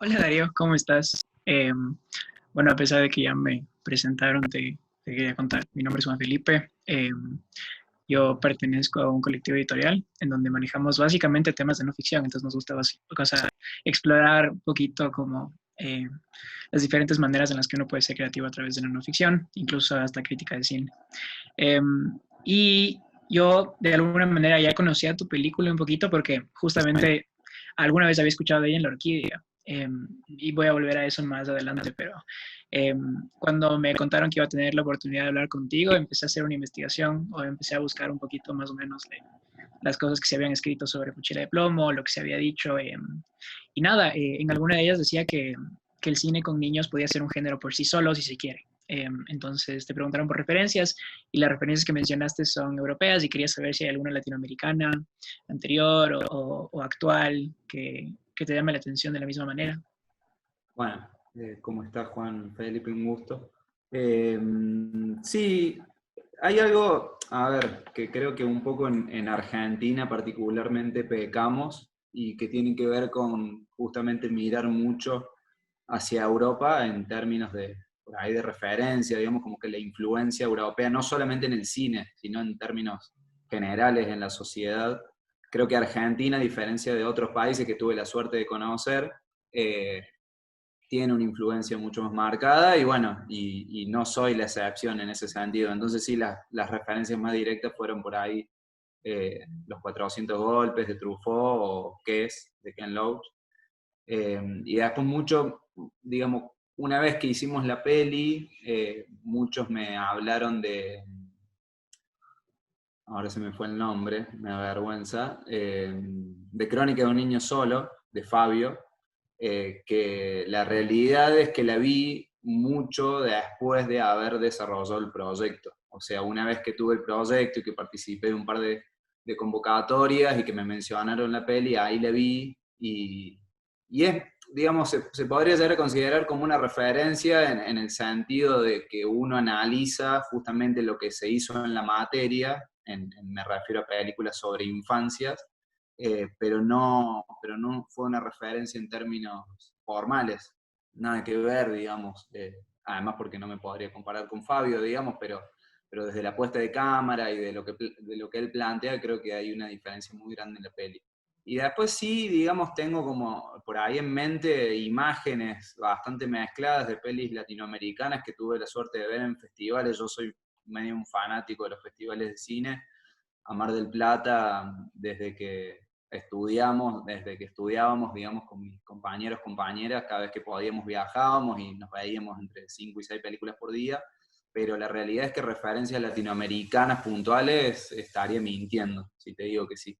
Hola Darío, ¿cómo estás? Bueno, a pesar de que ya me presentaron, te quería contar. Mi nombre es Juan Felipe. Yo pertenezco a un colectivo editorial en donde manejamos básicamente temas de no ficción, entonces nos gusta explorar un poquito como las diferentes maneras en las que uno puede ser creativo a través de la no ficción, incluso hasta crítica de cine. Eh, y yo de alguna manera ya conocía tu película un poquito porque justamente alguna vez había escuchado de ella en La Orquídea. Y voy a volver a eso más adelante, pero eh, cuando me contaron que iba a tener la oportunidad de hablar contigo, empecé a hacer una investigación o empecé a buscar un poquito más o menos de las cosas que se habían escrito sobre Fuchila de Plomo, lo que se había dicho. Y nada, en alguna de ellas decía que el cine con niños podía ser un género por sí solo si se quiere. Entonces te preguntaron por referencias y las referencias que mencionaste son europeas y quería saber si hay alguna latinoamericana anterior o actual que te llame la atención de la misma manera. Bueno, ¿cómo estás, Juan Felipe? Un gusto. Sí, hay algo, a ver, que creo que un poco en Argentina particularmente pecamos y que tiene que ver con justamente mirar mucho hacia Europa en términos de, por ahí de referencia, digamos, como que la influencia europea, no solamente en el cine, sino en términos generales en la sociedad. Creo que Argentina, a diferencia de otros países que tuve la suerte de conocer, eh, tiene una influencia mucho más marcada y bueno, y no soy la excepción en ese sentido. Entonces sí, las referencias más directas fueron por ahí Los 400 golpes de Truffaut o ¿Qué es? De Ken Loach. Y después mucho, digamos, una vez que hicimos la peli, muchos me hablaron ahora se me fue el nombre, me da vergüenza, de Crónica de un niño solo, de Fabio, que la realidad es que la vi mucho después de haber desarrollado el proyecto. O sea, una vez que tuve el proyecto y que participé de un par de convocatorias y que me mencionaron la peli, ahí la vi y es, digamos, se podría llegar a considerar como una referencia en el sentido de que uno analiza justamente lo que se hizo en la materia, me refiero a películas sobre infancias, pero no fue una referencia en términos formales, nada que ver, digamos, además porque no me podría comparar con Fabio, digamos, pero desde la puesta de cámara y de lo que él plantea, creo que hay una diferencia muy grande en la peli. Y después sí, digamos, tengo como por ahí en mente imágenes bastante mezcladas de pelis latinoamericanas que tuve la suerte de ver en festivales. Yo soy medio un fanático de los festivales de cine, a Mar del Plata desde que estudiábamos, digamos, con mis compañeros, compañeras, cada vez que podíamos viajábamos y nos veíamos entre 5 y 6 películas por día, pero la realidad es que referencias latinoamericanas puntuales estaría mintiendo, si te digo que sí.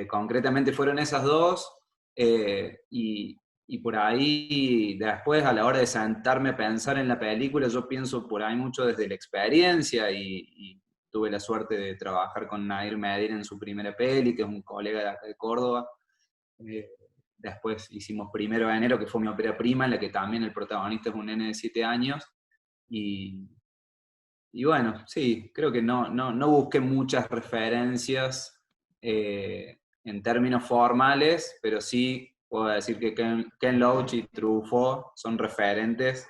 Concretamente fueron esas dos, y por ahí después a la hora de sentarme a pensar en la película, yo pienso por ahí mucho desde la experiencia y tuve la suerte de trabajar con Nair Medir en su primera peli, que es un colega de acá de Córdoba. Eh, Después hicimos Primero de Enero, que fue mi ópera prima, en la que también el protagonista es un nene de 7 años. Y, y bueno, sí, creo que no busqué muchas referencias en términos formales, pero sí puedo decir que Ken Loach y Truffaut son referentes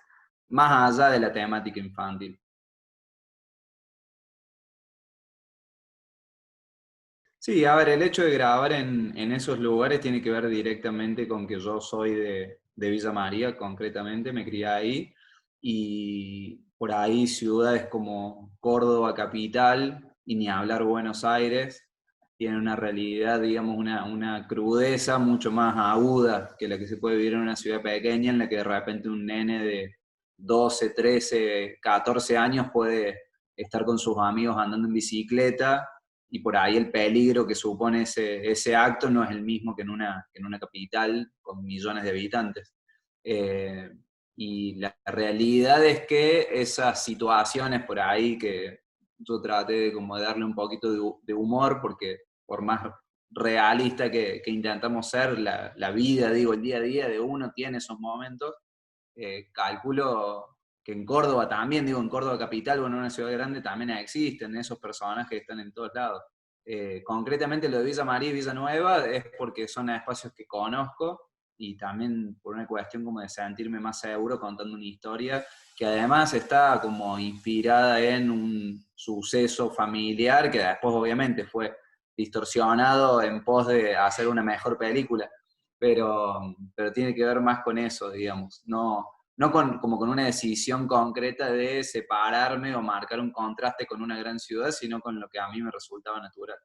más allá de la temática infantil. Sí, a ver, el hecho de grabar en esos lugares tiene que ver directamente con que yo soy de Villa María, concretamente, me crié ahí, y por ahí ciudades como Córdoba capital, y ni hablar Buenos Aires, tienen una realidad, digamos, una crudeza mucho más aguda que la que se puede vivir en una ciudad pequeña, en la que de repente un nene de 12, 13, 14 años puede estar con sus amigos andando en bicicleta y por ahí el peligro que supone ese acto no es el mismo que en una capital con millones de habitantes. Eh, y la realidad es que esas situaciones por ahí que yo traté de como darle un poquito de humor, porque por más realista que intentamos ser, la vida, digo, el día a día de uno tiene esos momentos, calculo que en Córdoba también, digo, en Córdoba capital o en una ciudad grande también existen esos personajes que están en todos lados. Concretamente lo de Villa María y Villa Nueva es porque son espacios que conozco y también por una cuestión como de sentirme más seguro contando una historia que además está como inspirada en un suceso familiar que después obviamente fue distorsionado en pos de hacer una mejor película, pero tiene que ver más con eso, digamos, no como con una decisión concreta de separarme o marcar un contraste con una gran ciudad, sino con lo que a mí me resultaba natural.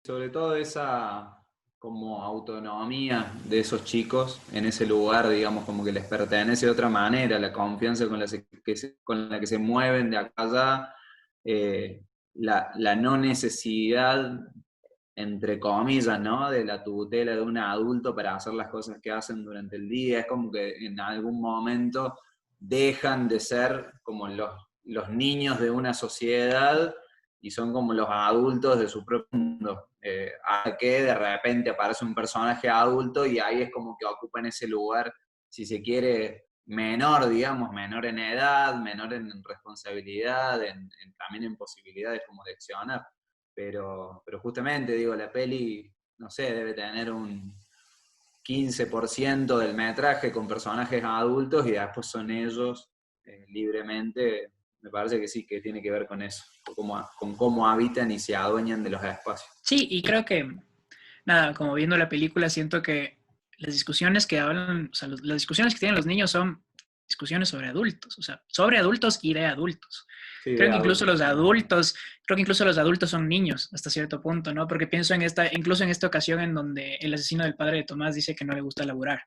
Sobre todo esa como autonomía de esos chicos en ese lugar, digamos, como que les pertenece de otra manera, la confianza con la que se mueven de acá a allá, la no necesidad, entre comillas, ¿no? De la tutela de un adulto para hacer las cosas que hacen durante el día, es como que en algún momento dejan de ser como los niños de una sociedad y son como los adultos de su propio mundo. A que de repente aparece un personaje adulto y ahí es como que ocupan ese lugar, si se quiere, menor, digamos, menor en edad, menor en responsabilidad, también en posibilidades como de accionar. Pero justamente, digo, la peli, no sé, debe tener un 15% del metraje con personajes adultos y después son ellos libremente. Me parece que sí, que tiene que ver con eso, con cómo habitan y se adueñan de los espacios. Sí, y creo que, nada, como viendo la película, siento que las discusiones que hablan, o sea, las discusiones que tienen los niños son discusiones sobre adultos, o sea, sobre adultos y de adultos. Sí, Creo de que incluso adultos. los adultos, creo que incluso los adultos son niños hasta cierto punto, ¿no? Porque pienso en esta, incluso en esta ocasión en donde el asesino del padre de Tomás dice que no le gusta laburar,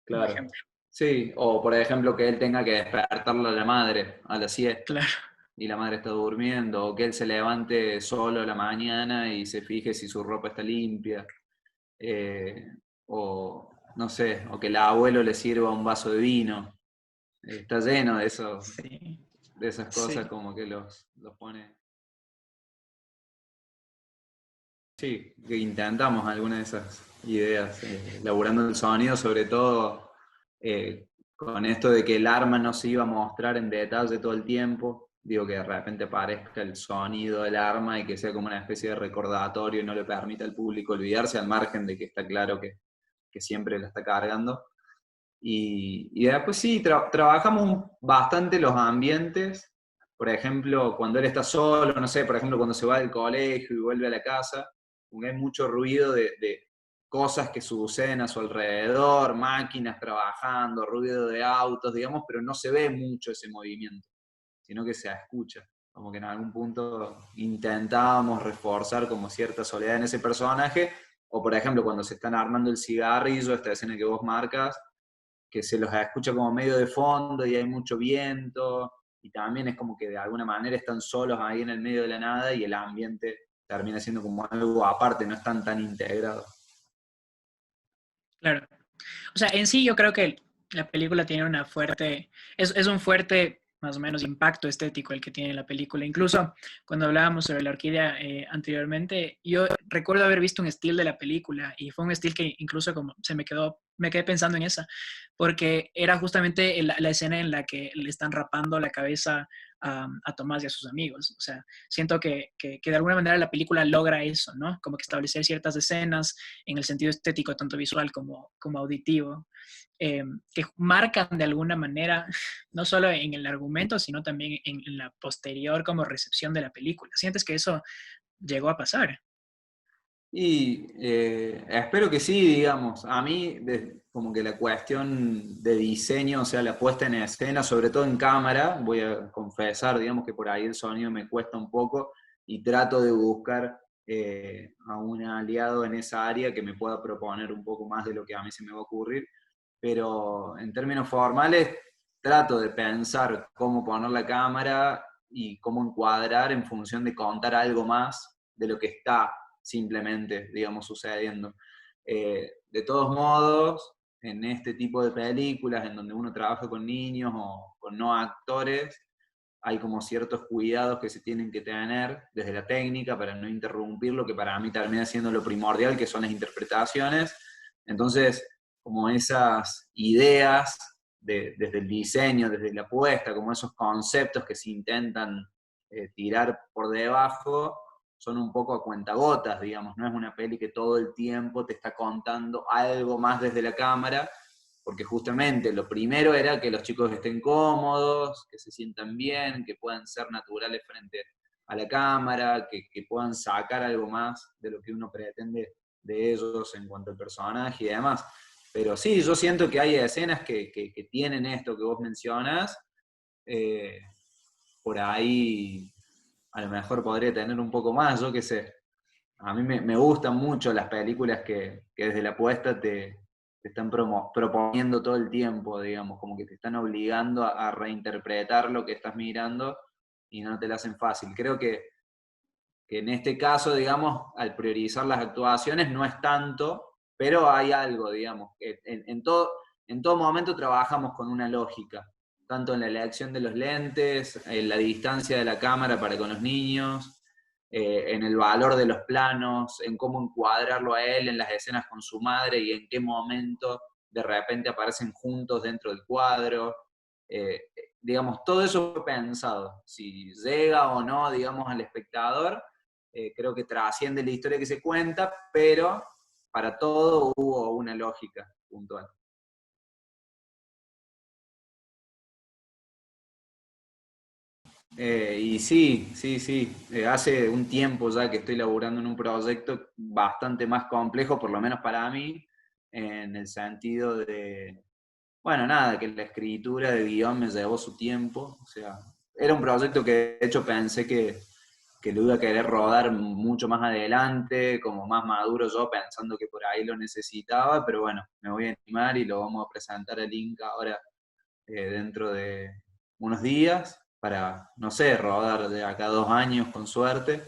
como Claro. ejemplo. Sí, o por ejemplo que él tenga que despertarlo a la madre a la siesta Claro, y la madre está durmiendo, o que él se levante solo a la mañana y se fije si su ropa está limpia, eh, o no sé, o que el abuelo le sirva un vaso de vino. Está lleno de eso, sí, de esas cosas sí. como que los pone. Sí, que intentamos alguna de esas ideas, laburando el sonido, sobre todo con esto de que el arma no se iba a mostrar en detalle todo el tiempo, digo que de repente aparezca el sonido del arma y que sea como una especie de recordatorio y no le permita al público olvidarse, al margen de que está claro que siempre la está cargando. Y después sí, trabajamos bastante los ambientes, por ejemplo, cuando él está solo, no sé, por ejemplo, cuando se va del colegio y vuelve a la casa, como hay mucho ruido de cosas que suceden a su alrededor, máquinas trabajando, ruido de autos, digamos, pero no se ve mucho ese movimiento, sino que se escucha. Como que en algún punto intentábamos reforzar como cierta soledad en ese personaje, o por ejemplo, cuando se están armando el cigarrillo, esta escena que vos marcas, que se los escucha como medio de fondo y hay mucho viento, y también es como que de alguna manera están solos ahí en el medio de la nada y el ambiente termina siendo como algo aparte, no están tan integrados. Claro. O sea, en sí yo creo que la película tiene una fuerte, es un fuerte más o menos impacto estético el que tiene la película. Incluso cuando hablábamos sobre la orquídea anteriormente, yo recuerdo haber visto un estilo de la película y fue un estilo que incluso como me quedé pensando en esa, porque era justamente la escena en la que le están rapando la cabeza a Tomás y a sus amigos. O sea, siento que de alguna manera la película logra eso, ¿no? Como que establecer ciertas escenas en el sentido estético, tanto visual como auditivo, que marcan de alguna manera, no solo en el argumento, sino también en la posterior como recepción de la película. ¿Sientes que eso llegó a pasar? Y espero que sí, digamos. A mí, como que la cuestión de diseño, o sea, la puesta en escena, sobre todo en cámara, voy a confesar, digamos que por ahí el sonido me cuesta un poco y trato de buscar a un aliado en esa área que me pueda proponer un poco más de lo que a mí se me va a ocurrir. Pero en términos formales, trato de pensar cómo poner la cámara y cómo encuadrar en función de contar algo más de lo que está simplemente, digamos, sucediendo. De todos modos, en este tipo de películas, en donde uno trabaja con niños o con no actores, hay como ciertos cuidados que se tienen que tener desde la técnica para no interrumpir lo que para mí termina siendo lo primordial, que son las interpretaciones. Entonces, como esas ideas desde el diseño, desde la apuesta, como esos conceptos que se intentan tirar por debajo, son un poco a cuentagotas, digamos, no es una peli que todo el tiempo te está contando algo más desde la cámara, porque justamente lo primero era que los chicos estén cómodos, que se sientan bien, que puedan ser naturales frente a la cámara, que puedan sacar algo más de lo que uno pretende de ellos en cuanto al personaje y demás. Pero sí, yo siento que hay escenas que tienen esto que vos mencionas, eh, por ahí a lo mejor podría tener un poco más, yo qué sé. A mí me gustan mucho las películas que desde la puesta te están proponiendo todo el tiempo, digamos, como que te están obligando a reinterpretar lo que estás mirando y no te lo hacen fácil. Creo que en este caso, digamos, al priorizar las actuaciones no es tanto, pero hay algo, digamos, que en todo momento trabajamos con una lógica, tanto en la elección de los lentes, en la distancia de la cámara para con los niños, en el valor de los planos, en cómo encuadrarlo a él en las escenas con su madre y en qué momento de repente aparecen juntos dentro del cuadro. Digamos, todo eso fue pensado. Si llega o no, digamos, al espectador, creo que trasciende la historia que se cuenta, pero para todo hubo una lógica puntual. Y sí, sí, sí. Hace un tiempo ya que estoy laburando en un proyecto bastante más complejo, por lo menos para mí, en el sentido de, bueno, nada, que la escritura de guión me llevó su tiempo. O sea, era un proyecto que de hecho pensé que lo iba a querer rodar mucho más adelante, como más maduro yo, pensando que por ahí lo necesitaba, pero bueno, me voy a animar y lo vamos a presentar al Inca ahora dentro de unos días para, no sé, rodar de acá a 2 años con suerte.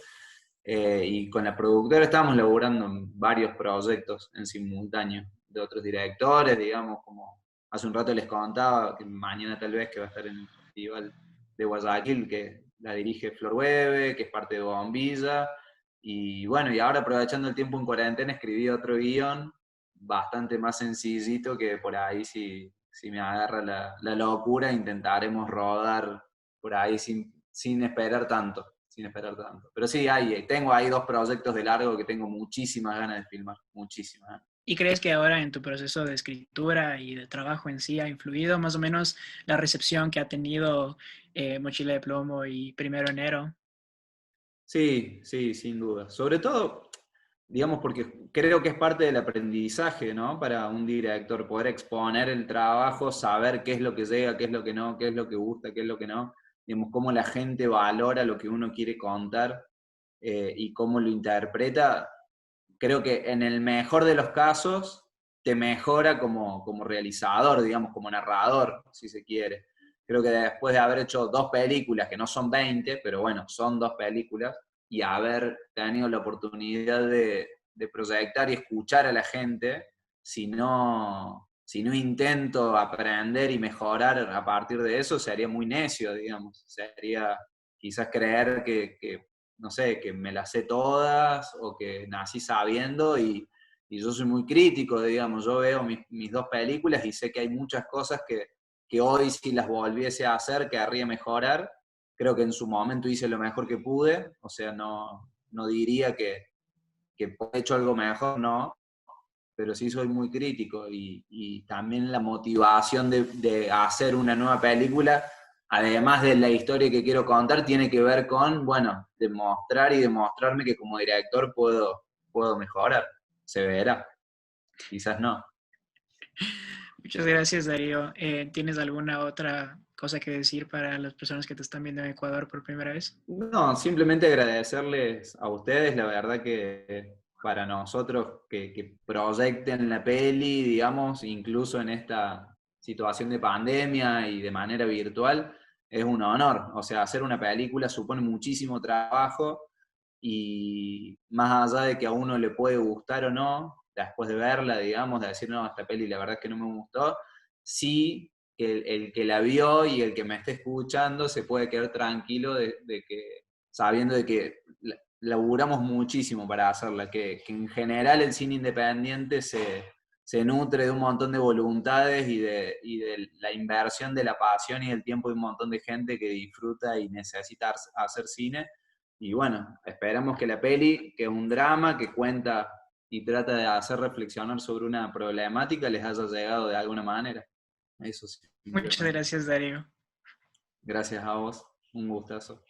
Y con la productora estábamos laburando en varios proyectos en simultáneo de otros directores, digamos, como hace un rato les contaba, que mañana tal vez que va a estar en el Festival de Guayaquil, que la dirige Flor Webe, que es parte de Bombilla, y bueno, y ahora aprovechando el tiempo en cuarentena escribí otro guión bastante más sencillito que por ahí si me agarra la locura intentaremos rodar por ahí sin esperar tanto, sin esperar tanto. Pero sí, tengo ahí 2 proyectos de largo que tengo muchísimas ganas de filmar, muchísimas ganas. ¿Y crees que ahora en tu proceso de escritura y de trabajo en sí ha influido más o menos la recepción que ha tenido Mochila de Plomo y Primero Enero? Sí, sí, sin duda. Sobre todo, digamos, porque creo que es parte del aprendizaje, ¿no? Para un director, poder exponer el trabajo, saber qué es lo que llega, qué es lo que no, qué es lo que gusta, qué es lo que no, digamos, cómo la gente valora lo que uno quiere contar y cómo lo interpreta. Creo que en el mejor de los casos te mejora como realizador, digamos, como narrador, si se quiere. Creo que después de haber hecho 2 películas, que no son 20, pero bueno, son 2 películas, y haber tenido la oportunidad de proyectar y escuchar a la gente, si no intento aprender y mejorar a partir de eso, sería muy necio, digamos. Sería quizás creer que no sé, que me las sé todas o que nací sabiendo y yo soy muy crítico, digamos, yo veo mis 2 películas y sé que hay muchas cosas que hoy si las volviese a hacer querría mejorar. Creo que en su momento hice lo mejor que pude, o sea, no diría que he hecho algo mejor, no, pero sí soy muy crítico y también la motivación de hacer una nueva película, además de la historia que quiero contar, tiene que ver con, bueno, demostrar y demostrarme que como director puedo mejorar. Se verá, quizás no. Muchas gracias, Darío. ¿Tienes alguna otra cosa que decir para las personas que te están viendo en Ecuador por primera vez? No, simplemente agradecerles a ustedes, la verdad que para nosotros que proyecten la peli, digamos, incluso en esta situación de pandemia y de manera virtual, es un honor. O sea, hacer una película supone muchísimo trabajo y más allá de que a uno le puede gustar o no, después de verla, digamos, de decir, no, esta peli la verdad es que no me gustó, sí que el que la vio y el que me esté escuchando se puede quedar tranquilo de que, sabiendo de que laburamos muchísimo para hacerla, que en general el cine independiente se nutre de un montón de voluntades y de la inversión de la pasión y del tiempo de un montón de gente que disfruta y necesita hacer cine. y bueno, esperamos que la peli, que es un drama, que cuenta y trata de hacer reflexionar sobre una problemática, les haya llegado de alguna manera. Eso Muchas simplemente. gracias, Darío. Gracias a vos, un gustazo.